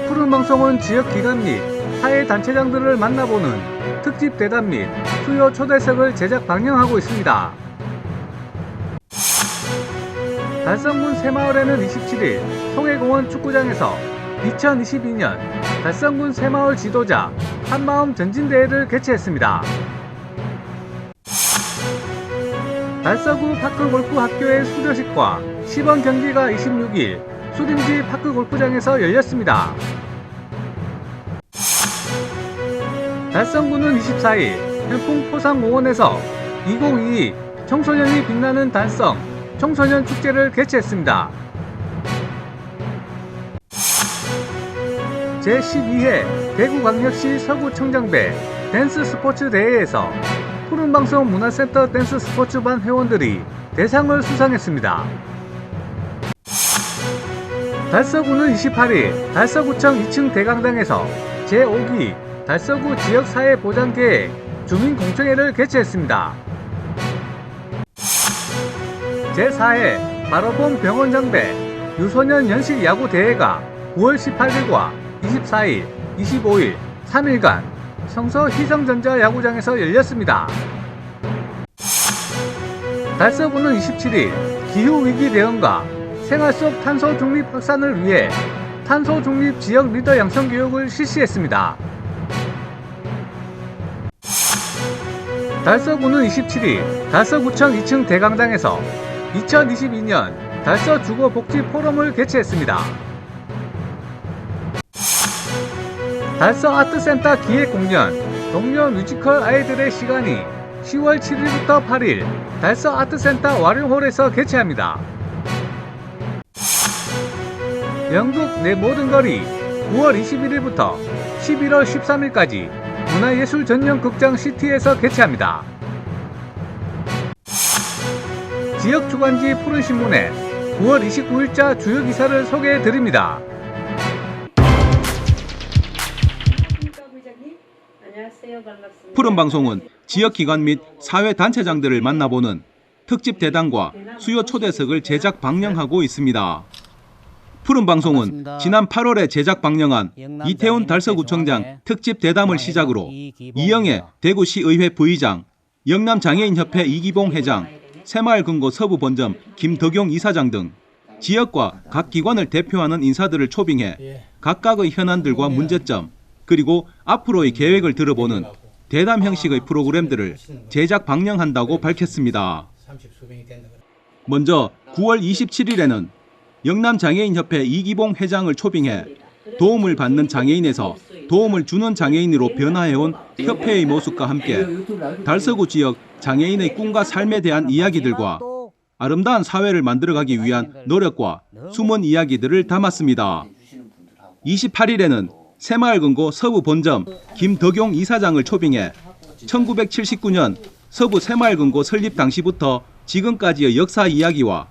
푸른방송은 지역기관 및 사회단체장들을 만나보는 특집 대담 및 수요 초대석을 제작 방영하고 있습니다. 달성군 새마을에는 27일 송해공원 축구장에서 2022년 달성군 새마을 지도자 한마음 전진대회를 개최했습니다. 달서구 파크골프학교의 수료식과 시범 경기가 26일 수림지 파크골프장에서 열렸습니다. 달성군은 24일 현풍포상공원에서 2022 청소년이 빛나는 달성 청소년 축제를 개최했습니다. 제12회 대구광역시 서구청장배 댄스 스포츠 대회에서 푸른방송 문화센터 댄스 스포츠반 회원들이 대상을 수상했습니다. 달서구는 28일 달서구청 2층 대강당에서 제5기 달서구 지역사회보장계획 주민공청회를 개최했습니다. 제4회 바로봄 병원장배 유소년 연식야구대회가 9월 18일과 24일, 25일 3일간 성서 희성전자 야구장에서 열렸습니다. 달서구는 27일 기후위기 대응과 생활 속 탄소 중립 확산을 위해 탄소 중립 지역 리더 양성 교육을 실시했습니다. 달서구는 27일 달서구청 2층 대강당에서 2022년 달서 주거복지 포럼을 개최했습니다. 달서 아트센터 기획공연 동료 뮤지컬 아이들의 시간이 10월 7일부터 8일 달서 아트센터 와룡홀에서 개최합니다. 영국 내 모든 거리 9월 21일부터 11월 13일까지 문화예술 전용 극장 시티에서 개최합니다. 지역 주간지 푸른신문에 9월 29일자 주요 기사를 소개해드립니다. 푸른방송은 지역기관 및 사회단체장들을 만나보는 특집 대담과 수요 초대석을 제작 방영하고 있습니다. 푸른방송은 지난 8월에 제작 방영한 이태훈 달서구청장 특집 대담을 시작으로 이영애 대구시의회 부의장, 영남장애인협회 이기봉 회장, 새마을금고 서부본점 김덕용 이사장 등 지역과 각 기관을 대표하는 인사들을 초빙해 각각의 현안들과 문제점 그리고 앞으로의 계획을 들어보는 대담 형식의 프로그램들을 제작 방영한다고 밝혔습니다. 먼저 9월 27일에는 영남장애인협회 이기봉 회장을 초빙해 도움을 받는 장애인에서 도움을 주는 장애인으로 변화해온 협회의 모습과 함께 달서구 지역 장애인의 꿈과 삶에 대한 이야기들과 아름다운 사회를 만들어가기 위한 노력과 숨은 이야기들을 담았습니다. 28일에는 새마을금고 서부본점 김덕용 이사장을 초빙해 1979년 서부 새마을금고 설립 당시부터 지금까지의 역사 이야기와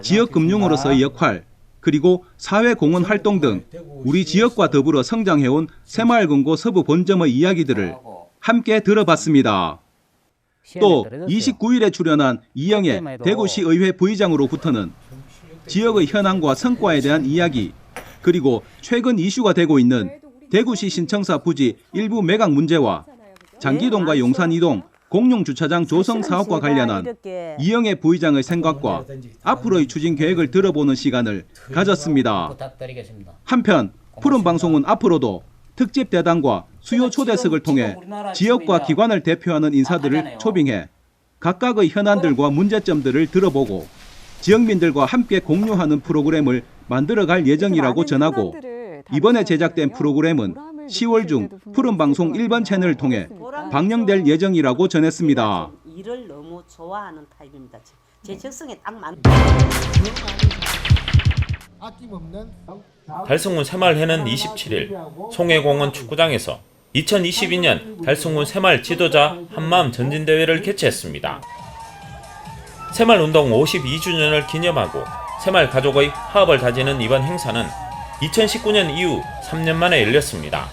지역금융으로서의 역할, 그리고 사회공헌 활동 등 우리 지역과 더불어 성장해온 새마을금고 서부본점의 이야기들을 함께 들어봤습니다. 또 29일에 출연한 이영애 대구시의회 부의장으로부터는 지역의 현황과 성과에 대한 이야기, 그리고 최근 이슈가 되고 있는 대구시 신청사 부지 일부 매각 문제와 장기동과 용산 이동 공용주차장 조성 사업과 관련한 이영애 부의장의 생각과 앞으로의 추진 계획을 들어보는 시간을 가졌습니다. 한편 푸른방송은 앞으로도 특집 대담과 수요 초대석을 통해 지역과 기관을 대표하는 인사들을 초빙해 각각의 현안들과 문제점들을 들어보고 지역민들과 함께 공유하는 프로그램을 만들어갈 예정이라고 전하고, 이번에 제작된 프로그램은 10월 중 푸른방송 1번 채널을 통해 방영될 예정이라고 전했습니다. 일을 너무 좋아하는 타입입니다. 제 적성에 딱 맞는. 달성군 새마을회는 27일 송해공원 축구장에서 2022년 달성군 새마을 지도자 한마음 전진대회를 개최했습니다. 새마을운동 52주년을 기념하고 새마을 가족의 화합을 다지는 이번 행사는 2019년 이후 3년 만에 열렸습니다.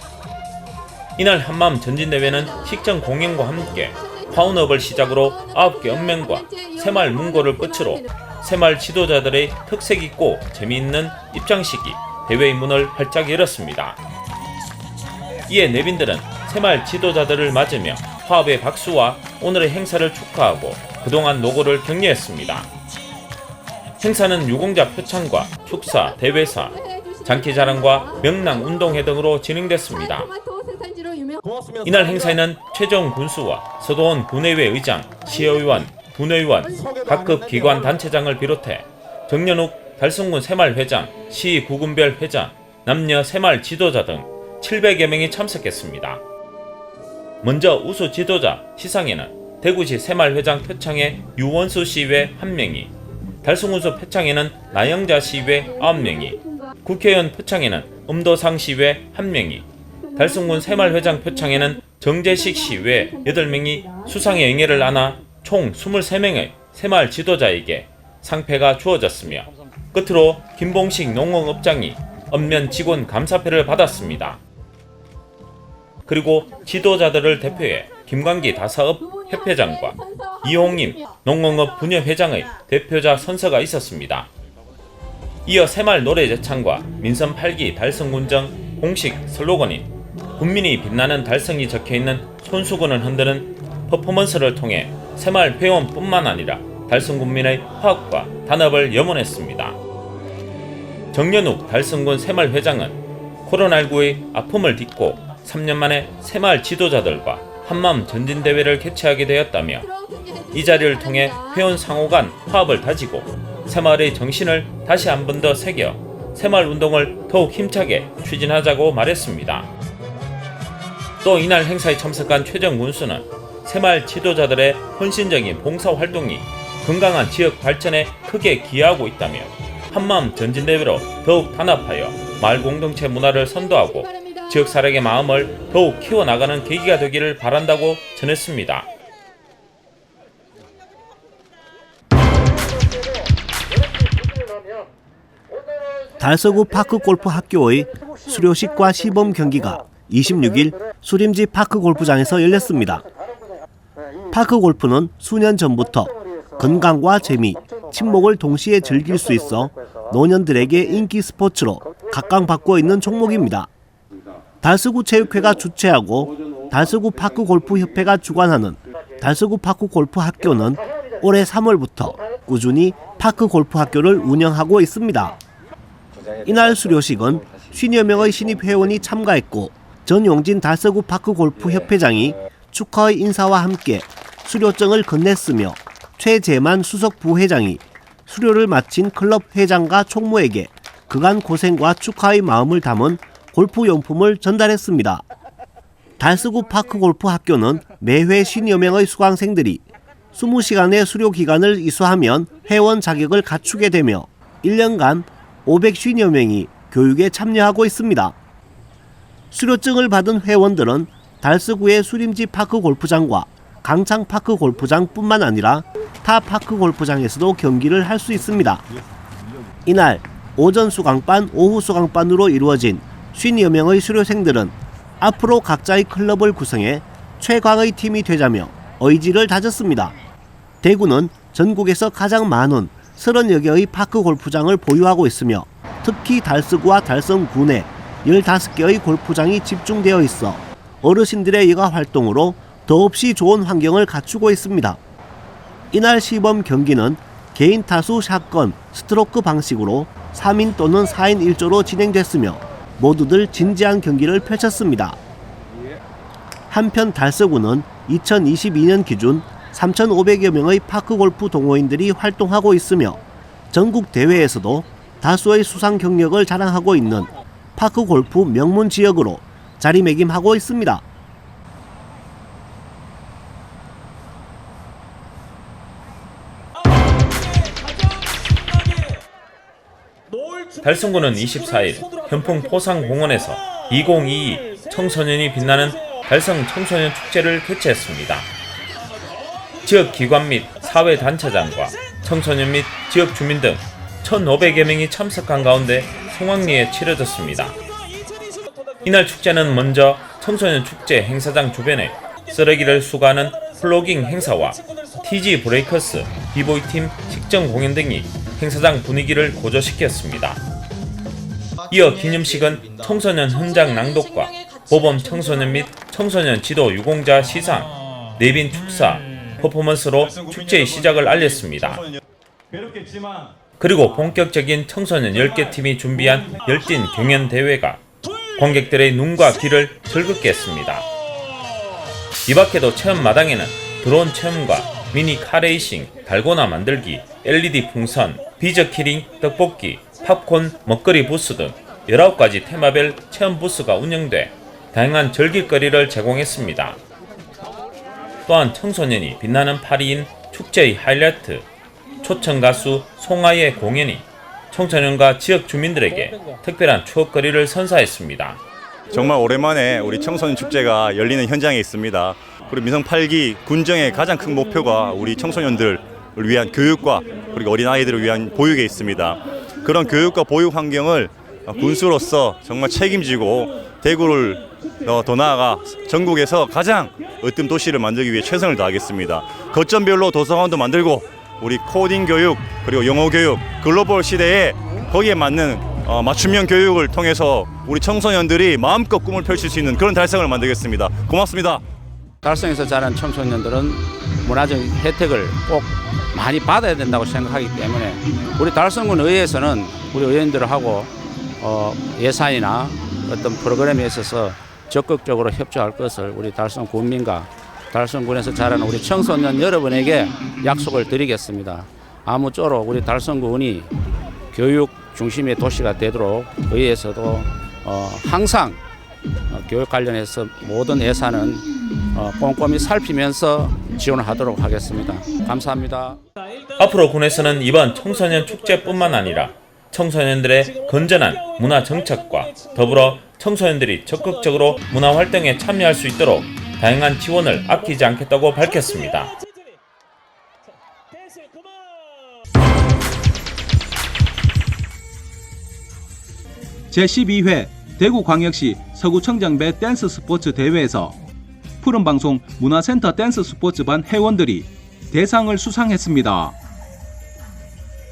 이날 한마음 전진대회는 식전 공연과 함께 파운업을 시작으로 9개 읍면과 새마을 문고를 끝으로 새마을 지도자들의 특색 있고 재미있는 입장식이 대회의 문을 활짝 열었습니다. 이에 내빈들은 새마을 지도자들을 맞으며 화합의 박수와 오늘의 행사를 축하하고 그동안 노고를 격려했습니다. 행사는 유공자 표창과 축사, 대회사, 장기자랑과 명랑 운동회 등으로 진행됐습니다. 이날 행사에는 최정 군수와 서도원 군의회 의장, 시의원, 군의원, 각급 기관 단체장을 비롯해 정연욱 달성군 새마을 회장, 시 구군별 회장, 남녀 새마을 지도자 등 700여 명이 참석했습니다. 먼저 우수 지도자 시상에는 대구시 새마을 회장 표창에 유원수 시외 1명이, 달성군수 표창에는 나영자 시외 9명이, 국회의원 표창에는 음도상 시외 1명이, 달성군 새마을 회장 표창에는 정재식 시외 8명이 수상의 영예를 안아 총 23명의 새마을 지도자에게 상패가 주어졌으며 끝으로 김봉식 농업업장이 읍면 직원 감사패를 받았습니다. 그리고 지도자들을 대표해 김광기 다사업 협회장과 이홍임 농업업 분협회장의 대표자 선서가 있었습니다. 이어 새마을 노래 제창과 민선 8기 달성군정 공식 슬로건인 군민이 빛나는 달성이 적혀있는 손수건을 흔드는 퍼포먼스를 통해 새마을 회원뿐만 아니라 달성군민의 화합과 단합을 염원했습니다. 정연욱 달성군 새마을 회장은 코로나19의 아픔을 딛고 3년 만에 새마을 지도자들과 한마음 전진대회를 개최하게 되었다며 이 자리를 통해 회원 상호 간 화합을 다지고 새마을의 정신을 다시 한 번 더 새겨 새마을 운동을 더욱 힘차게 추진하자고 말했습니다. 또 이날 행사에 참석한 최정 군수는 새마을 지도자들의 헌신적인 봉사활동이 건강한 지역 발전에 크게 기여하고 있다며 한마음 전진대회로 더욱 단합하여 마을 공동체 문화를 선도하고 지역 사력의 마음을 더욱 키워나가는 계기가 되기를 바란다고 전했습니다. 달서구 파크골프학교의 수료식과 시범 경기가 26일 수림지 파크골프장에서 열렸습니다. 파크골프는 수년 전부터 건강과 재미, 친목을 동시에 즐길 수 있어 노년들에게 인기 스포츠로 각광받고 있는 종목입니다. 달서구 체육회가 주최하고 달서구 파크골프협회가 주관하는 달서구 파크골프학교는 올해 3월부터 꾸준히 파크골프학교를 운영하고 있습니다. 이날 수료식은 50여 명의 신입 회원이 참가했고 전용진 달서구 파크골프협회장이 축하의 인사와 함께 수료증을 건넸으며 최재만 수석 부회장이 수료를 마친 클럽 회장과 총무에게 그간 고생과 축하의 마음을 담은 골프용품을 전달했습니다. 달서구 파크골프학교는 매회 50여 명의 수강생들이 20시간의 수료 기간을 이수하면 회원 자격을 갖추게 되며 1년간 550여 명이 교육에 참여하고 있습니다. 수료증을 받은 회원들은 달서구의 수림지 파크골프장과 강창 파크골프장뿐만 아니라 타 파크골프장에서도 경기를 할 수 있습니다. 이날 오전 수강반, 오후 수강반으로 이루어진 50여 명의 수료생들은 앞으로 각자의 클럽을 구성해 최강의 팀이 되자며 의지를 다졌습니다. 대구는 전국에서 가장 많은 30여 개의 파크골프장을 보유하고 있으며 특히 달서구와 달성군에 15개의 골프장이 집중되어 있어 어르신들의 여가 활동으로 더없이 좋은 환경을 갖추고 있습니다. 이날 시범 경기는 개인 타수 샷건, 스트로크 방식으로 3인 또는 4인 1조로 진행됐으며 모두들 진지한 경기를 펼쳤습니다. 한편 달서구는 2022년 기준 3,500여 명의 파크골프 동호인들이 활동하고 있으며 전국 대회에서도 다수의 수상 경력을 자랑하고 있는 파크골프 명문 지역으로 자리매김하고 있습니다. 달성군은 24일 현풍 포상공원에서 2022 청소년이 빛나는 달성 청소년 축제를 개최했습니다. 지역 기관 및 사회단체장과 청소년 및 지역 주민 등 1,500여 명이 참석한 가운데 성황리에 치러졌습니다. 이날 축제는 먼저 청소년 축제 행사장 주변에 쓰레기를 수거하는 플로깅 행사와 TG 브레이커스, 비보이팀 식전 공연 등이 행사장 분위기를 고조시켰습니다. 이어 기념식은 청소년 현장 낭독과 모범 청소년 및 청소년 지도 유공자 시상, 내빈 축사, 퍼포먼스로 축제의 시작을 알렸습니다. 그리고 본격적인 청소년 10개 팀이 준비한 열띤 경연 대회가 관객들의 눈과 귀를 즐겁게 했습니다. 이 밖에도 체험 마당에는 드론 체험과 미니 카레이싱, 달고나 만들기, LED 풍선, 비저 키링, 떡볶이, 팝콘, 먹거리 부스 등 19가지 테마별 체험 부스가 운영돼 다양한 즐길거리를 제공했습니다. 또한 청소년이 빛나는 파리인 축제의 하이라이트, 초청 가수 송아의 공연이 청소년과 지역 주민들에게 특별한 추억거리를 선사했습니다. 정말 오랜만에 우리 청소년 축제가 열리는 현장에 있습니다. 그리고 민성 8기 군정의 가장 큰 목표가 우리 청소년들을 위한 교육과 그리고 어린아이들을 위한 보육에 있습니다. 그런 교육과 보육 환경을 군수로서 정말 책임지고 대구를 더 나아가 전국에서 가장 으뜸 도시를 만들기 위해 최선을 다하겠습니다. 거점별로 도서관도 만들고 우리 코딩 교육 그리고 영어 교육 글로벌 시대에 거기에 맞는 맞춤형 교육을 통해서 우리 청소년들이 마음껏 꿈을 펼칠 수 있는 그런 달성을 만들겠습니다. 고맙습니다. 달성에서 자란 청소년들은 문화적 혜택을 꼭 많이 받아야 된다고 생각하기 때문에 우리 달성군 의회에서는 우리 의원들하고 예산이나 어떤 프로그램에 있어서 적극적으로 협조할 것을 우리 달성 군민과 달성군에서 자라는 우리 청소년 여러분에게 약속을 드리겠습니다. 아무쪼록 우리 달성군이 교육 중심의 도시가 되도록 의회에서도 항상 교육 관련해서 모든 예산은 꼼꼼히 살피면서 지원하도록 하겠습니다. 감사합니다. 앞으로 군에서는 이번 청소년 축제뿐만 아니라 청소년들의 건전한 문화 정착과 더불어 청소년들이 적극적으로 문화 활동에 참여할 수 있도록 다양한 지원을 아끼지 않겠다고 밝혔습니다. 제12회 대구광역시 서구청장배 댄스 스포츠 대회에서 푸른방송 문화센터 댄스 스포츠반 회원들이 대상을 수상했습니다.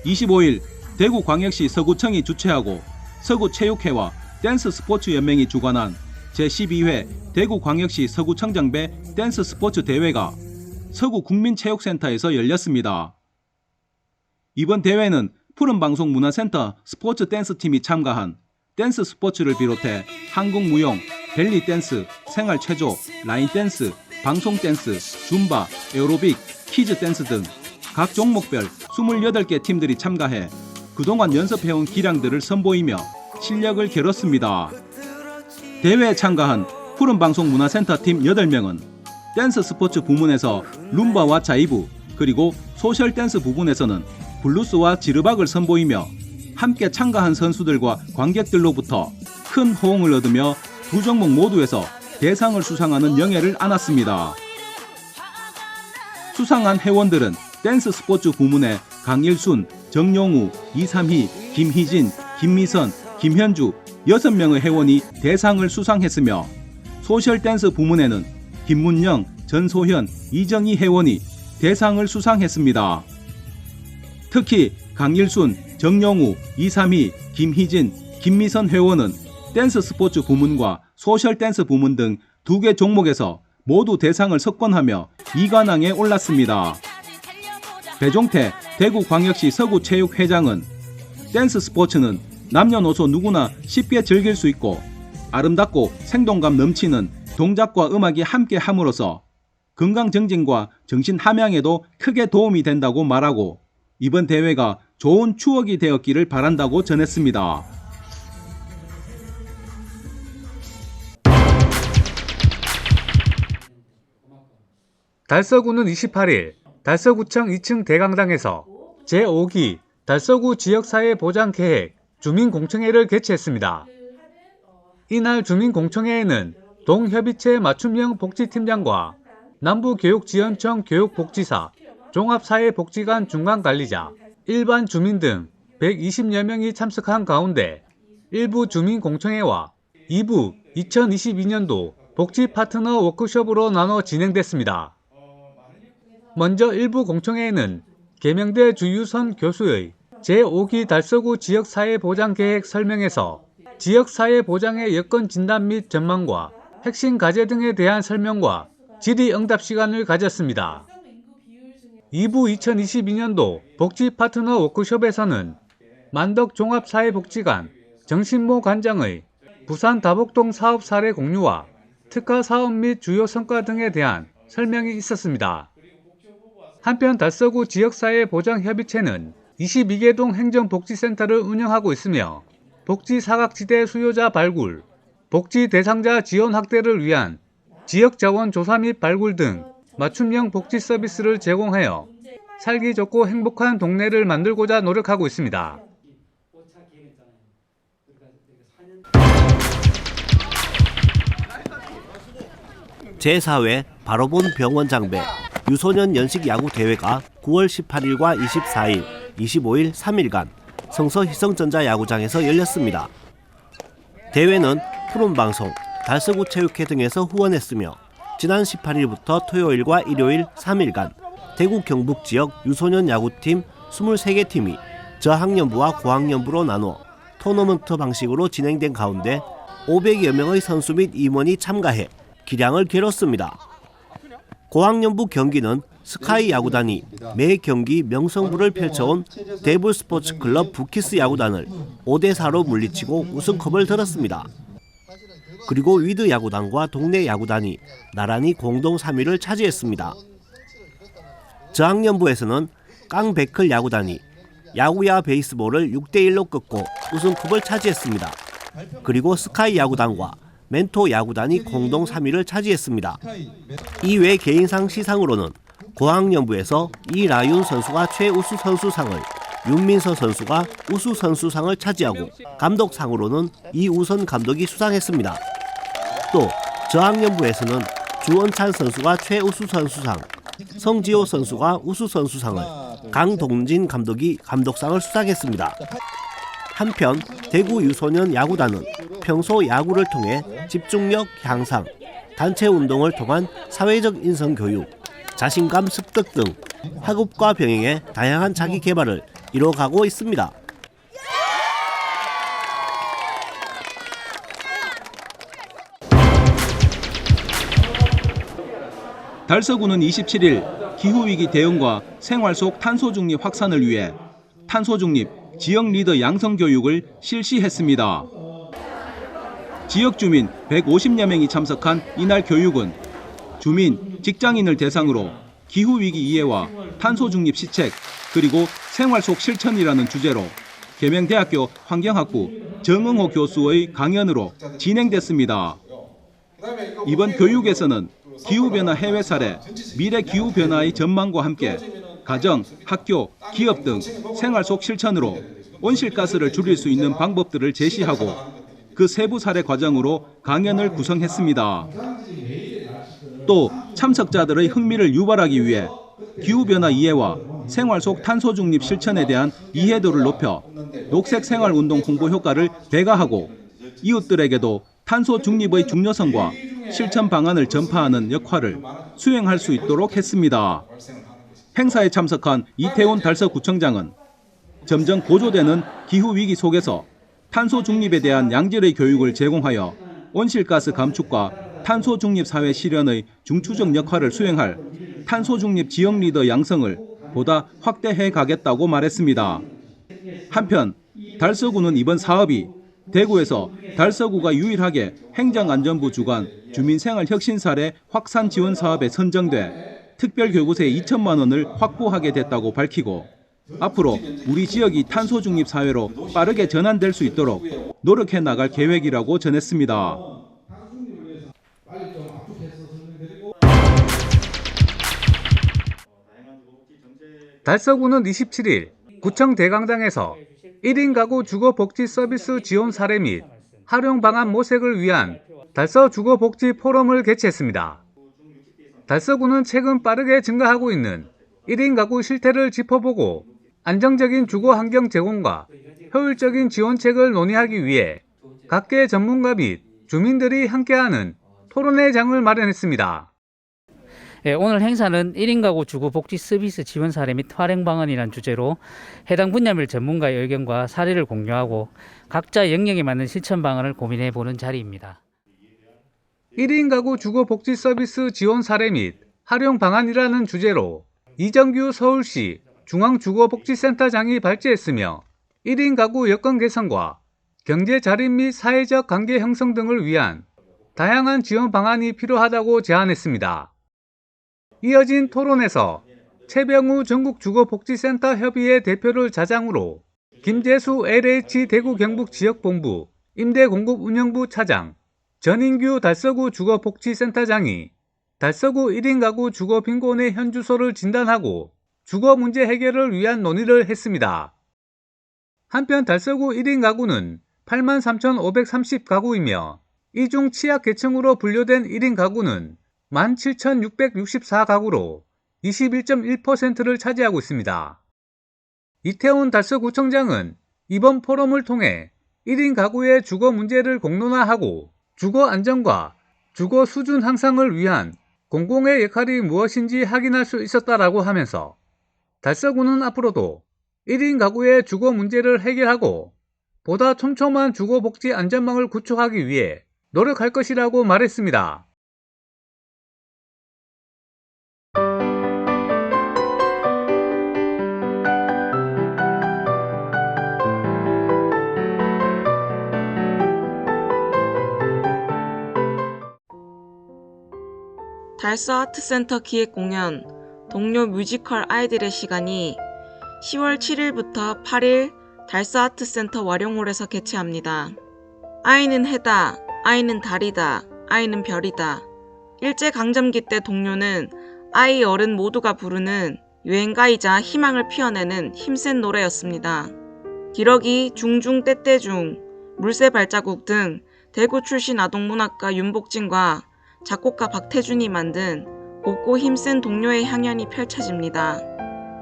25일 대구광역시 서구청이 주최하고 서구체육회와 댄스 스포츠 연맹이 주관한 제12회 대구광역시 서구청장배 댄스 스포츠 대회가 서구국민체육센터에서 열렸습니다. 이번 대회는 푸른방송 문화센터 스포츠 댄스팀이 참가한 댄스 스포츠를 비롯해 한국무용, 벨리댄스, 생활체조, 라인댄스, 방송댄스, 줌바, 에어로빅, 키즈댄스 등 각 종목별 28개 팀들이 참가해 그동안 연습해온 기량들을 선보이며 실력을 겨뤘습니다. 대회에 참가한 푸른방송 문화센터 팀 8명은 댄스 스포츠 부문에서 룸바와 자이브, 그리고 소셜 댄스 부분에서는 블루스와 지르박을 선보이며 함께 참가한 선수들과 관객들로부터 큰 호응을 얻으며 두 종목 모두에서 대상을 수상하는 영예를 안았습니다. 수상한 회원들은 댄스 스포츠 부문의 강일순, 정용우, 이삼희, 김희진, 김미선, 김현주 6명의 회원이 대상을 수상했으며 소셜 댄스 부문에는 김문영, 전소현, 이정희 회원이 대상을 수상했습니다. 특히 강일순, 정용우, 이삼희, 김희진, 김미선 회원은 댄스 스포츠 부문과 소셜 댄스 부문 등 2개 종목에서 모두 대상을 석권하며 2관왕에 올랐습니다. 배종태 대구광역시 서구체육회장은 댄스 스포츠는 남녀노소 누구나 쉽게 즐길 수 있고 아름답고 생동감 넘치는 동작과 음악이 함께 함으로써 건강 증진과 정신 함양에도 크게 도움이 된다고 말하고 이번 대회가 좋은 추억이 되었기를 바란다고 전했습니다. 달서구는 28일 달서구청 2층 대강당에서 제5기 달서구 지역사회보장계획 주민공청회를 개최했습니다. 이날 주민공청회에는 동협의체 맞춤형 복지팀장과 남부교육지원청 교육복지사, 종합사회복지관 중간관리자, 일반 주민 등 120여 명이 참석한 가운데 1부 주민공청회와 2부 2022년도 복지 파트너 워크숍으로 나눠 진행됐습니다. 먼저 일부 공청회에는 계명대 주유선 교수의 제5기 달서구 지역사회보장계획 설명에서 지역사회보장의 여건 진단 및 전망과 핵심 과제 등에 대한 설명과 질의응답 시간을 가졌습니다. 2부 2022년도 복지 파트너 워크숍에서는 만덕 종합사회복지관 정신모 관장의 부산 다복동 사업 사례 공유와 특화 사업 및 주요 성과 등에 대한 설명이 있었습니다. 한편 달서구 지역사회보장협의체는 22개 동 행정복지센터를 운영하고 있으며 복지 사각지대 수요자 발굴, 복지 대상자 지원 확대를 위한 지역자원 조사 및 발굴 등 맞춤형 복지 서비스를 제공하여 살기 좋고 행복한 동네를 만들고자 노력하고 있습니다. 제4회 바로본 병원 장배 유소년 연식 야구 대회가 9월 18일과 24일, 25일 3일간 성서 희성전자 야구장에서 열렸습니다. 대회는 푸른방송, 달서구 체육회 등에서 후원했으며 지난 18일부터 토요일과 일요일 3일간 대구 경북 지역 유소년 야구팀 23개 팀이 저학년부와 고학년부로 나누어 토너먼트 방식으로 진행된 가운데 500여 명의 선수 및 임원이 참가해 기량을 겨뤘습니다. 고학년부 경기는 스카이 야구단이 매 경기 명성부를 펼쳐온 대불스포츠클럽 부키스 야구단을 5대4로 물리치고 우승컵을 들었습니다. 그리고 위드 야구단과 동네 야구단이 나란히 공동 3위를 차지했습니다. 저학년부에서는 깡베클 야구단이 야구야 베이스볼을 6대1로 꺾고 우승컵을 차지했습니다. 그리고 스카이 야구단과 멘토 야구단이 공동 3위를 차지했습니다. 이외 개인상 시상으로는 고학년부에서 이라윤 선수가 최우수 선수상을, 윤민서 선수가 우수 선수상을 차지하고 감독상으로는 이우선 감독이 수상했습니다. 또 저학년부에서는 주원찬 선수가 최우수 선수상, 성지호 선수가 우수 선수상을, 강동진 감독이 감독상을 수상했습니다. 한편 대구 유소년 야구단은 평소 야구를 통해 집중력 향상, 단체 운동을 통한 사회적 인성 교육, 자신감 습득 등 학업과 병행해 다양한 자기 개발을 이뤄가고 있습니다. 달서구는 27일 기후위기 대응과 생활 속 탄소 중립 확산을 위해 탄소 중립 지역 리더 양성 교육을 실시했습니다. 지역 주민 150여 명이 참석한 이날 교육은 주민, 직장인을 대상으로 기후위기 이해와 탄소 중립 시책, 그리고 생활 속 실천이라는 주제로 계명대학교 환경학부 정응호 교수의 강연으로 진행됐습니다. 이번 교육에서는 기후변화 해외 사례, 미래 기후변화의 전망과 함께 가정, 학교, 기업 등 생활 속 실천으로 온실가스를 줄일 수 있는 방법들을 제시하고 그 세부 사례 과정으로 강연을 구성했습니다. 또 참석자들의 흥미를 유발하기 위해 기후변화 이해와 생활 속 탄소 중립 실천에 대한 이해도를 높여 녹색 생활운동 홍보 효과를 배가하고 이웃들에게도 탄소 중립의 중요성과 실천 방안을 전파하는 역할을 수행할 수 있도록 했습니다. 행사에 참석한 이태훈 달서구청장은 점점 고조되는 기후위기 속에서 탄소 중립에 대한 양질의 교육을 제공하여 온실가스 감축과 탄소 중립 사회 실현의 중추적 역할을 수행할 탄소 중립 지역 리더 양성을 보다 확대해 가겠다고 말했습니다. 한편 달서구는 이번 사업이 대구에서 달서구가 유일하게 행정안전부 주관 주민생활혁신사례 확산 지원 사업에 선정돼 특별교부세 2천만 원을 확보하게 됐다고 밝히고 앞으로 우리 지역이 탄소 중립 사회로 빠르게 전환될 수 있도록 노력해 나갈 계획이라고 전했습니다. 달서구는 27일 구청 대강당에서 1인 가구 주거복지 서비스 지원 사례 및 활용 방안 모색을 위한 달서 주거복지 포럼을 개최했습니다. 달서구는 최근 빠르게 증가하고 있는 1인 가구 실태를 짚어보고 안정적인 주거 환경 제공과 효율적인 지원책을 논의하기 위해 각계 전문가 및 주민들이 함께하는 토론회 장을 마련했습니다. 예, 오늘 행사는 1인 가구 주거 복지 서비스 지원 사례 및 활용 방안이라는 주제로 해당 분야별 전문가의 의견과 사례를 공유하고 각자 영역에 맞는 실천 방안을 고민해 보는 자리입니다. 1인 가구 주거 복지 서비스 지원 사례 및 활용 방안이라는 주제로 이정규 서울시 중앙주거복지센터장이 발제했으며 1인 가구 여건 개선과 경제 자립 및 사회적 관계 형성 등을 위한 다양한 지원 방안이 필요하다고 제안했습니다. 이어진 토론에서 최병우 전국주거복지센터 협의회 대표를 자장으로 김재수 LH 대구 경북 지역본부 임대공급운영부 차장, 전인규 달서구 주거복지센터장이 달서구 1인 가구 주거 빈곤의 현 주소를 진단하고 주거 문제 해결을 위한 논의를 했습니다. 한편 달서구 1인 가구는 83,530가구이며 이 중 취약계층으로 분류된 1인 가구는 17,664가구로 21.1%를 차지하고 있습니다. 이태원 달서구청장은 이번 포럼을 통해 1인 가구의 주거 문제를 공론화하고 주거 안정과 주거 수준 향상을 위한 공공의 역할이 무엇인지 확인할 수 있었다라고 하면서 달서구는 앞으로도 1인 가구의 주거 문제를 해결하고 보다 촘촘한 주거 복지 안전망을 구축하기 위해 노력할 것이라고 말했습니다. 달서 아트센터 기획공연 동료 뮤지컬 아이들의 시간이 10월 7일부터 8일 달서 아트센터 와룡홀에서 개최합니다. 아이는 해다, 아이는 달이다, 아이는 별이다. 일제강점기 때 동료는 아이 어른 모두가 부르는 유행가이자 희망을 피워내는 힘센 노래였습니다. 기러기, 중중, 떼떼중, 물새 발자국 등 대구 출신 아동문학가 윤복진과 작곡가 박태준이 만든 곱고 힘센 동료의 향연이 펼쳐집니다.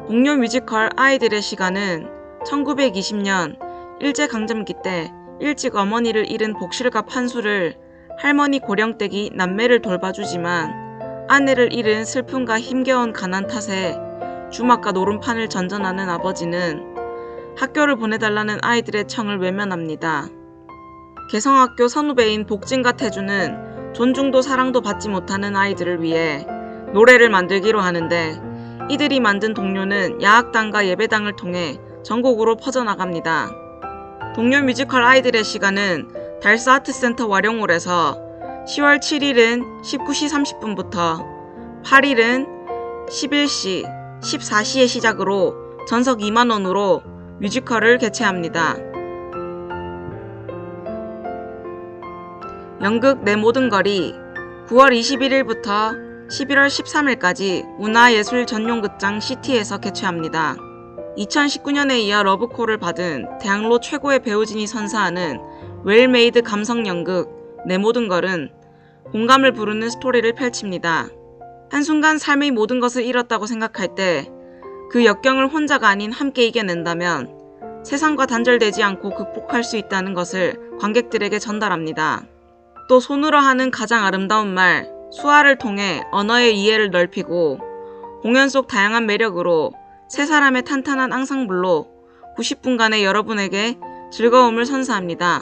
동료 뮤지컬 아이들의 시간은 1920년 일제강점기 때 일찍 어머니를 잃은 복실과 판수를 할머니 고령댁이 남매를 돌봐주지만 아내를 잃은 슬픔과 힘겨운 가난 탓에 주막과 노름판을 전전하는 아버지는 학교를 보내달라는 아이들의 청을 외면합니다. 개성학교 선후배인 복진과 태주는 존중도 사랑도 받지 못하는 아이들을 위해 노래를 만들기로 하는데 이들이 만든 동요는 야학당과 예배당을 통해 전국으로 퍼져나갑니다. 동요 뮤지컬 아이들의 시간은 달서 아트센터 와룡홀에서 10월 7일은 19시 30분부터 8일은 11시, 14시에 시작으로 전석 2만원으로 뮤지컬을 개최합니다. 연극 내 모든 거리 9월 21일부터 11월 13일까지 문화예술 전용극장 시티에서 개최합니다. 2019년에 이어 러브콜을 받은 대학로 최고의 배우진이 선사하는 웰메이드 감성연극 내 모든 것은 공감을 부르는 스토리를 펼칩니다. 한순간 삶의 모든 것을 잃었다고 생각할 때 그 역경을 혼자가 아닌 함께 이겨낸다면 세상과 단절되지 않고 극복할 수 있다는 것을 관객들에게 전달합니다. 또 손으로 하는 가장 아름다운 말, 수화를 통해 언어의 이해를 넓히고 공연 속 다양한 매력으로 세 사람의 탄탄한 앙상블로 90분간의 여러분에게 즐거움을 선사합니다.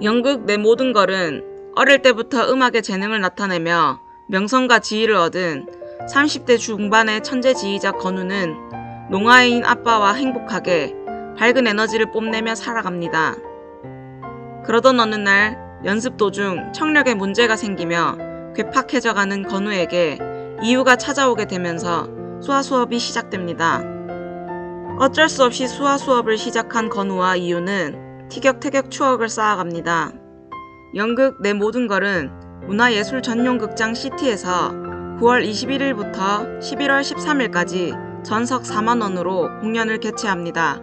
연극 내 모든 것은 어릴 때부터 음악의 재능을 나타내며 명성과 지위를 얻은 30대 중반의 천재지휘자 건우는 농아이인 아빠와 행복하게 밝은 에너지를 뽐내며 살아갑니다. 그러던 어느 날 연습 도중 청력에 문제가 생기며 괴팍해져가는 건우에게 이유가 찾아오게 되면서 수화 수업이 시작됩니다. 어쩔 수 없이 수화 수업을 시작한 건우와 이유는 티격태격 추억을 쌓아갑니다. 연극 내 모든 것은 문화예술 전용극장 시티에서 9월 21일부터 11월 13일까지 전석 4만원으로 공연을 개최합니다.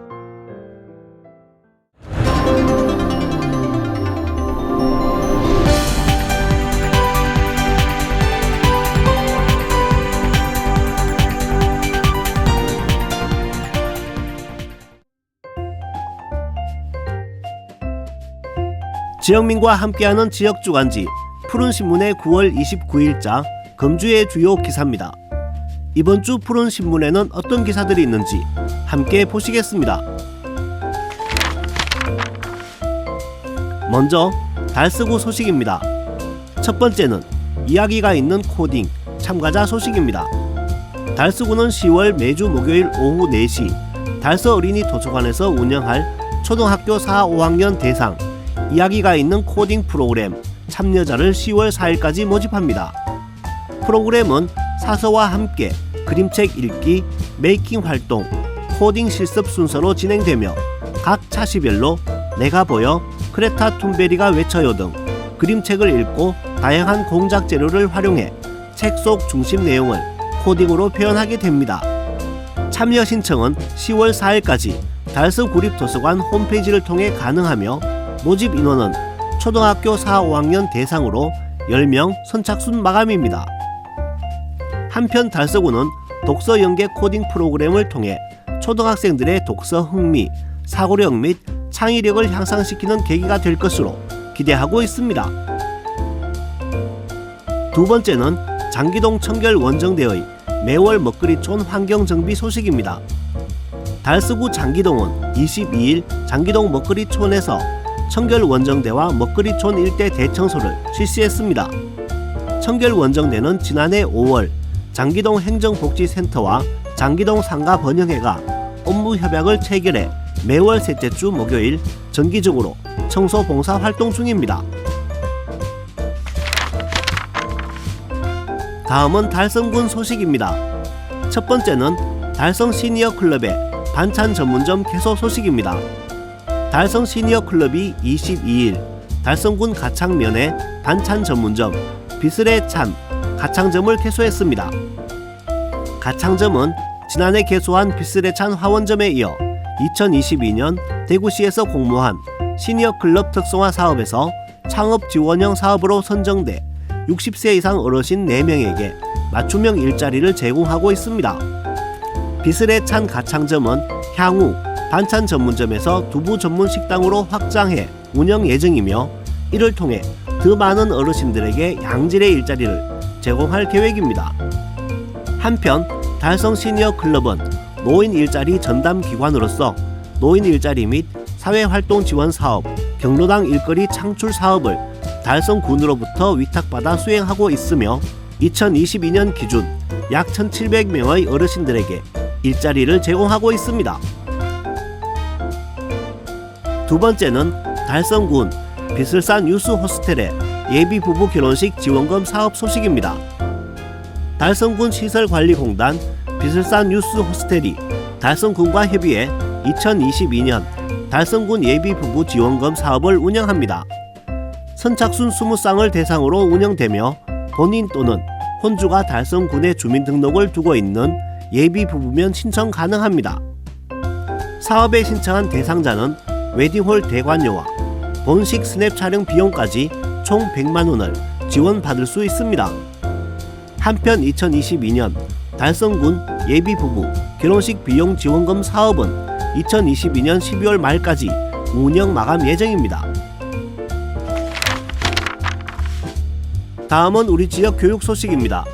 지역민과 함께하는 지역주간지 푸른신문의 9월 29일자 금주의 주요 기사입니다. 이번 주 푸른신문에는 어떤 기사들이 있는지 함께 보시겠습니다. 먼저 달서구 소식입니다. 첫 번째는 이야기가 있는 코딩 참가자 소식입니다. 달서구는 10월 매주 목요일 오후 4시 달서 어린이 도서관에서 운영할 초등학교 4, 5학년 대상 이야기가 있는 코딩 프로그램 참여자를 10월 4일까지 모집합니다. 프로그램은 사서와 함께 그림책 읽기, 메이킹 활동, 코딩 실습 순서로 진행되며 각 차시별로 내가 보여, 크레타 툰베리가 외쳐요 등 그림책을 읽고 다양한 공작 재료를 활용해 책 속 중심 내용을 코딩으로 표현하게 됩니다. 참여 신청은 10월 4일까지 달서 구립도서관 홈페이지를 통해 가능하며 모집 인원은 초등학교 4, 5학년 대상으로 10명 선착순 마감입니다. 한편 달서구는 독서 연계 코딩 프로그램을 통해 초등학생들의 독서 흥미, 사고력 및 창의력을 향상시키는 계기가 될 것으로 기대하고 있습니다. 두 번째는 장기동 청결 원정대의 매월 먹거리촌 환경정비 소식입니다. 달서구 장기동은 22일 장기동 먹거리촌에서 청결 원정대와 먹거리촌 일대 대청소를 실시했습니다. 청결 원정대는 지난해 5월 장기동 행정복지센터와 장기동 상가 번영회가 업무 협약을 체결해 매월 셋째 주 목요일 정기적으로 청소 봉사 활동 중입니다. 다음은 달성군 소식입니다. 첫 번째는 달성 시니어 클럽의 반찬 전문점 개소 소식입니다. 달성 시니어 클럽이 22일 달성군 가창면의 반찬 전문점 비슬의 찬 가창점을 개소했습니다. 가창점은 지난해 개소한 비슬의 찬 화원점에 이어 2022년 대구시에서 공모한 시니어 클럽 특성화 사업에서 창업 지원형 사업으로 선정돼 60세 이상 어르신 4명에게 맞춤형 일자리를 제공하고 있습니다. 비슬의 찬 가창점은 향후 반찬 전문점에서 두부 전문 식당으로 확장해 운영 예정이며 이를 통해 더 많은 어르신들에게 양질의 일자리를 제공할 계획입니다. 한편 달성 시니어 클럽은 노인 일자리 전담 기관으로서 노인 일자리 및 사회활동 지원 사업, 경로당 일거리 창출 사업을 달성군으로부터 위탁받아 수행하고 있으며 2022년 기준 약 1,700명의 어르신들에게 일자리를 제공하고 있습니다. 두 번째는 달성군 비슬산 유스 호스텔의 예비 부부 결혼식 지원금 사업 소식입니다. 달성군 시설관리공단 비슬산 유스 호스텔이 달성군과 협의해 2022년 달성군 예비 부부 지원금 사업을 운영합니다. 선착순 20쌍을 대상으로 운영되며 본인 또는 혼주가 달성군에 주민등록을 두고 있는 예비 부부면 신청 가능합니다. 사업에 신청한 대상자는 웨딩홀 대관료와 본식 스냅 촬영 비용까지 총 100만 원을 지원받을 수 있습니다. 한편 2022년 달성군 예비 부부 결혼식 비용 지원금 사업은 2022년 12월 말까지 운영 마감 예정입니다. 다음은 우리 지역 교육 소식입니다.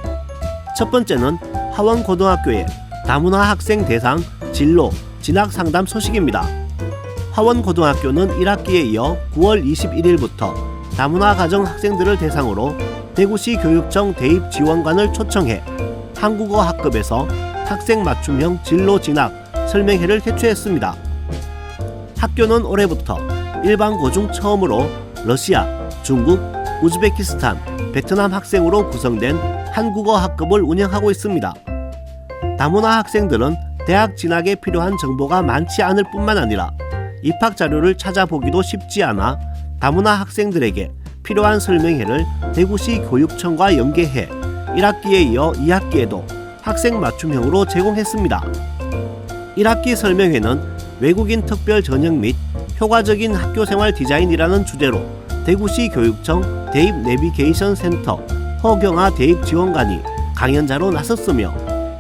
첫 번째는 화원고등학교의 다문화 학생 대상 진로 진학 상담 소식입니다. 화원고등학교는 1학기에 이어 9월 21일부터 다문화 가정 학생들을 대상으로 대구시 교육청 대입 지원관을 초청해 한국어 학급에서 학생 맞춤형 진로 진학 설명회를 개최했습니다. 학교는 올해부터 일반 고중 처음으로 러시아, 중국, 우즈베키스탄, 베트남 학생으로 구성된 한국어 학급을 운영하고 있습니다. 다문화 학생들은 대학 진학에 필요한 정보가 많지 않을 뿐만 아니라 입학 자료를 찾아보기도 쉽지 않아 다문화 학생들에게 필요한 설명회를 대구시 교육청과 연계해 1학기에 이어 2학기에도 학생 맞춤형으로 제공했습니다. 1학기 설명회는 외국인 특별 전형 및 효과적인 학교생활 디자인이라는 주제로 대구시 교육청 대입 내비게이션 센터 허경아 대입 지원관이 강연자로 나섰으며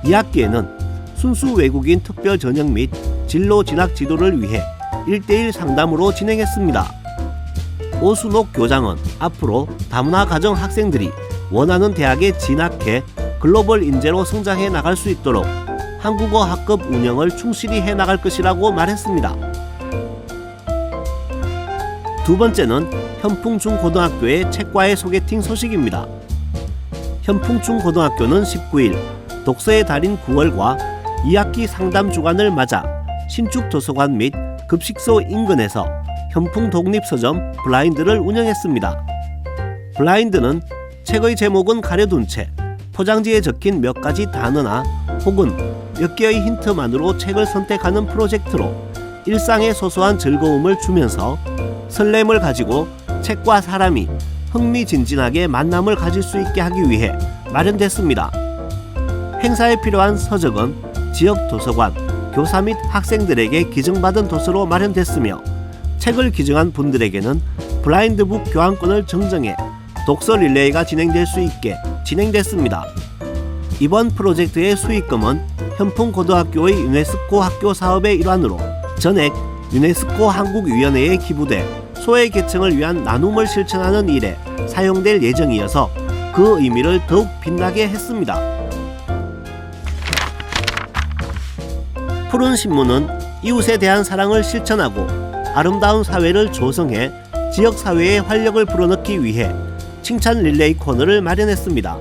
2학기에는 순수 외국인 특별 전형 및 진로 진학 지도를 위해 1대1 상담으로 진행했습니다. 오순옥 교장은 앞으로 다문화 가정 학생들이 원하는 대학에 진학해 글로벌 인재로 성장해 나갈 수 있도록 한국어 학급 운영을 충실히 해 나갈 것이라고 말했습니다. 두 번째는 현풍중고등학교의 책과의 소개팅 소식입니다. 현풍중고등학교는 19일 독서의 달인 9월과 2학기 상담 주간을 맞아 신축 도서관 및 급식소 인근에서 현풍 독립서점 블라인드를 운영했습니다. 블라인드는 책의 제목은 가려둔 채 포장지에 적힌 몇 가지 단어나 혹은 몇 개의 힌트만으로 책을 선택하는 프로젝트로 일상의 소소한 즐거움을 주면서 설렘을 가지고 책과 사람이 흥미진진하게 만남을 가질 수 있게 하기 위해 마련됐습니다. 행사에 필요한 서적은 지역 도서관, 교사 및 학생들에게 기증받은 도서로 마련됐으며 책을 기증한 분들에게는 블라인드북 교환권을 증정해 독서 릴레이가 진행될 수 있게 진행됐습니다. 이번 프로젝트의 수익금은 현풍고등학교의 유네스코 학교 사업의 일환으로 전액 유네스코 한국위원회에 기부돼 소외계층을 위한 나눔을 실천하는 일에 사용될 예정이어서 그 의미를 더욱 빛나게 했습니다. 푸른 신문은 이웃에 대한 사랑을 실천하고 아름다운 사회를 조성해 지역사회의 활력을 불어넣기 위해 칭찬 릴레이 코너를 마련했습니다.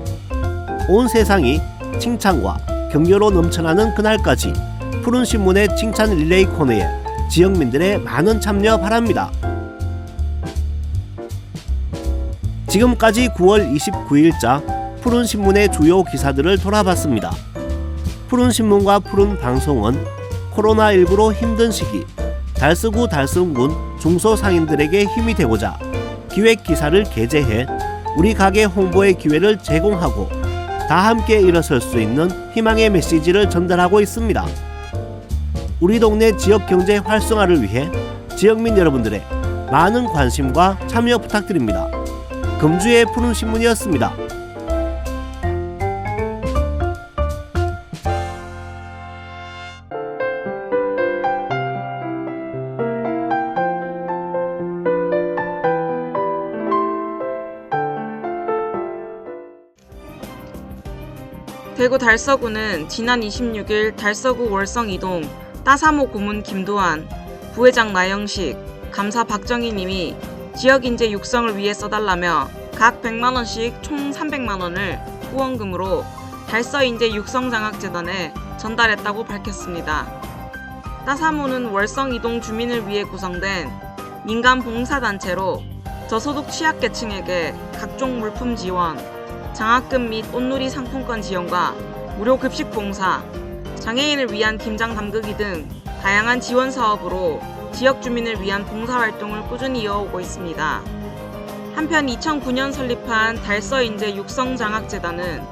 온 세상이 칭찬과 격려로 넘쳐나는 그날까지 푸른 신문의 칭찬 릴레이 코너에 지역민들의 많은 참여 바랍니다. 지금까지 9월 29일자 푸른 신문의 주요 기사들을 돌아봤습니다. 푸른 신문과 푸른 방송은 코로나19로 힘든 시기 달서구 달성군 중소상인들에게 힘이 되고자 기획 기사를 게재해 우리 가게 홍보의 기회를 제공하고 다 함께 일어설 수 있는 희망의 메시지를 전달하고 있습니다. 우리 동네 지역 경제 활성화를 위해 지역민 여러분들의 많은 관심과 참여 부탁드립니다. 금주의 푸른 신문이었습니다. 대구 달서구는 지난 26일 달서구 월성 2동 따사모 고문 김도환, 부회장 나영식, 감사 박정희님이 지역인재 육성을 위해 써달라며 각 100만원씩 총 300만원을 후원금으로 달서인재 육성장학재단에 전달했다고 밝혔습니다. 따사모는 월성 2동 주민을 위해 구성된 민간 봉사단체로 저소득 취약계층에게 각종 물품 지원, 장학금 및 온누리 상품권 지원과 무료 급식 봉사, 장애인을 위한 김장 담그기 등 다양한 지원 사업으로 지역 주민을 위한 봉사활동을 꾸준히 이어오고 있습니다. 한편 2009년 설립한 달서인재 육성장학재단은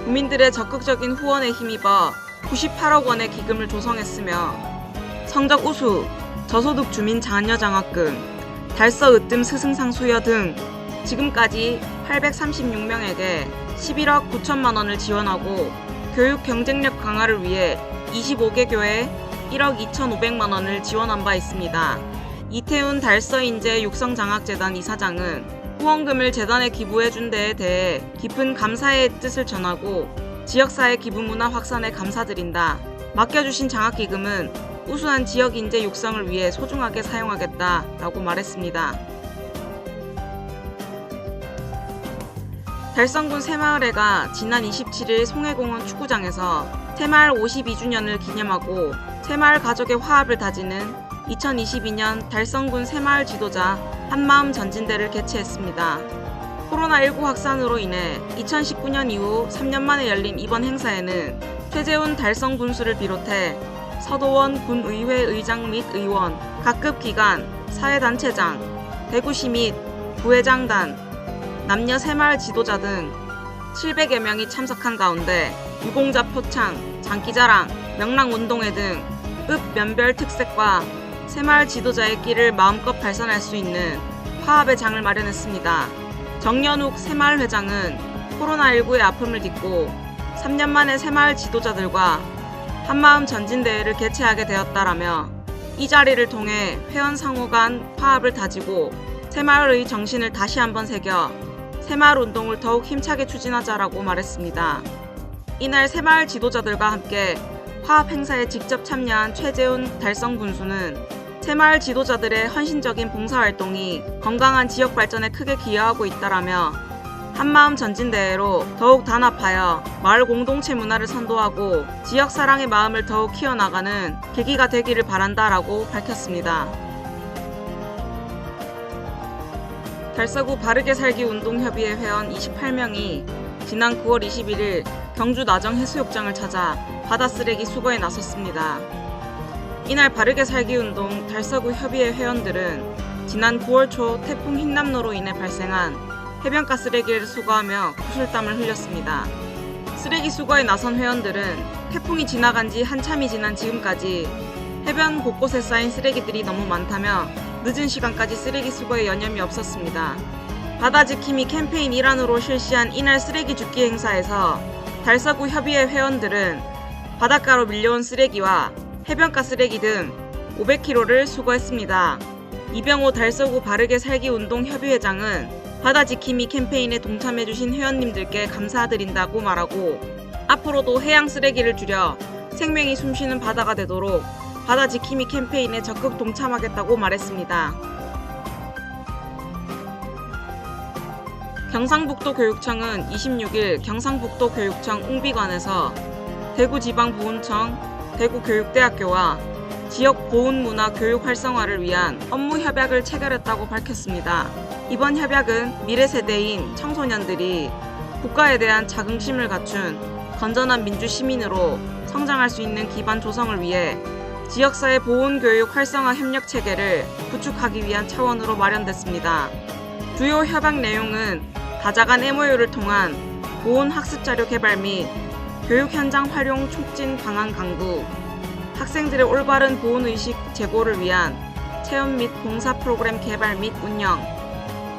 국민들의 적극적인 후원에 힘입어 98억 원의 기금을 조성했으며 성적 우수, 저소득 주민 자녀 장학금, 달서 으뜸 스승상 수여 등 지금까지 836명에게 11억 9천만 원을 지원하고 교육 경쟁력 강화를 위해 25개 교회에 1억 2,500만 원을 지원한 바 있습니다. 이태훈 달서인재 육성장학재단 이사장은 후원금을 재단에 기부해준 데에 대해 깊은 감사의 뜻을 전하고 지역사회 기부문화 확산에 감사드린다. 맡겨주신 장학기금은 우수한 지역인재 육성을 위해 소중하게 사용하겠다라고 말했습니다. 달성군 새마을회가 지난 27일 송해공원 축구장에서 새마을 52주년을 기념하고 새마을 가족의 화합을 다지는 2022년 달성군 새마을 지도자 한마음 전진대를 개최했습니다. 코로나19 확산으로 인해 2019년 이후 3년 만에 열린 이번 행사에는 최재훈 달성 군수를 비롯해 서도원 군의회 의장 및 의원, 각급 기관, 사회단체장, 대구시 및 부회장단, 남녀 새마을 지도자 등 700여 명이 참석한 가운데 유공자 표창, 장기자랑, 명랑운동회 등 읍 면별 특색과 새마을 지도자의 끼를 마음껏 발산할 수 있는 화합의 장을 마련했습니다. 정연욱 새마을 회장은 코로나19의 아픔을 딛고 3년 만에 새마을 지도자들과 한마음 전진대회를 개최하게 되었다라며 이 자리를 통해 회원 상호 간 화합을 다지고 새마을의 정신을 다시 한번 새겨 새마을 운동을 더욱 힘차게 추진하자라고 말했습니다. 이날 새마을 지도자들과 함께 화합 행사에 직접 참여한 최재훈 달성 군수는 새마을 지도자들의 헌신적인 봉사활동이 건강한 지역 발전에 크게 기여하고 있다라며 한마음 전진대회로 더욱 단합하여 마을 공동체 문화를 선도하고 지역 사랑의 마음을 더욱 키워나가는 계기가 되기를 바란다라고 밝혔습니다. 달서구 바르게 살기 운동협의회 회원 28명이 지난 9월 21일 경주 나정 해수욕장을 찾아 바다 쓰레기 수거에 나섰습니다. 이날 바르게 살기 운동 달서구 협의회 회원들은 지난 9월 초 태풍 흰남노로 인해 발생한 해변가 쓰레기를 수거하며 구슬땀을 흘렸습니다. 쓰레기 수거에 나선 회원들은 태풍이 지나간 지 한참이 지난 지금까지 해변 곳곳에 쌓인 쓰레기들이 너무 많다며 늦은 시간까지 쓰레기 수거에 여념이 없었습니다. 바다 지킴이 캠페인 일환으로 실시한 이날 쓰레기 줍기 행사에서 달서구 협의회 회원들은 바닷가로 밀려온 쓰레기와 해변가 쓰레기 등 500kg를 수거했습니다. 이병호 달서구 바르게 살기 운동 협의회장은 바다 지킴이 캠페인에 동참해주신 회원님들께 감사드린다고 말하고 앞으로도 해양 쓰레기를 줄여 생명이 숨쉬는 바다가 되도록 바다 지킴이 캠페인에 적극 동참하겠다고 말했습니다. 경상북도 교육청은 26일 경상북도 교육청 웅비관에서 대구지방보훈청, 대구교육대학교와 지역 보훈문화 교육 활성화를 위한 업무 협약을 체결했다고 밝혔습니다. 이번 협약은 미래 세대인 청소년들이 국가에 대한 자긍심을 갖춘 건전한 민주시민으로 성장할 수 있는 기반 조성을 위해 지역사회 보훈교육 활성화 협력 체계를 구축하기 위한 차원으로 마련됐습니다. 주요 협약 내용은 다자간 MOU를 통한 보훈 학습자료 개발 및 교육 현장 활용 촉진 방안 강구, 학생들의 올바른 보훈의식 제고를 위한 체험 및 봉사 프로그램 개발 및 운영,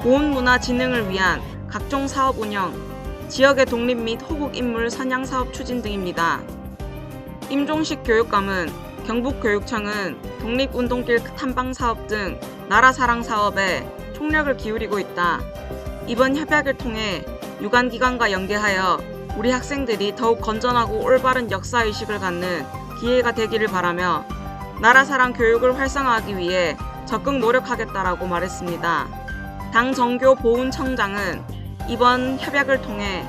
보훈문화 진흥을 위한 각종 사업 운영, 지역의 독립 및 호국 인물 선양 사업 추진 등입니다. 임종식 교육감은 경북교육청은 독립운동길 탐방 사업 등 나라 사랑 사업에 총력을 기울이고 있다. 이번 협약을 통해 유관기관과 연계하여 우리 학생들이 더욱 건전하고 올바른 역사의식을 갖는 기회가 되기를 바라며 나라 사랑 교육을 활성화하기 위해 적극 노력하겠다라고 말했습니다. 당 정교 보훈청장은 이번 협약을 통해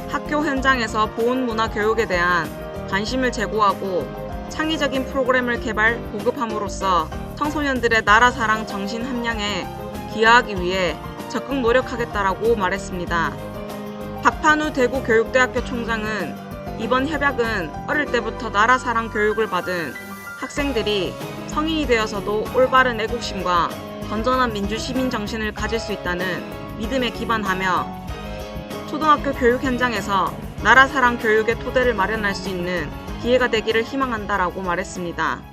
학교 현장에서 보훈문화 교육에 대한 관심을 제고하고 창의적인 프로그램을 개발, 보급함으로써 청소년들의 나라 사랑 정신 함양에 기여하기 위해 적극 노력하겠다라고 말했습니다. 박판우 대구교육대학교 총장은 이번 협약은 어릴 때부터 나라 사랑 교육을 받은 학생들이 성인이 되어서도 올바른 애국심과 건전한 민주시민 정신을 가질 수 있다는 믿음에 기반하며 초등학교 교육 현장에서 나라 사랑 교육의 토대를 마련할 수 있는 기회가 되기를 희망한다라고 말했습니다.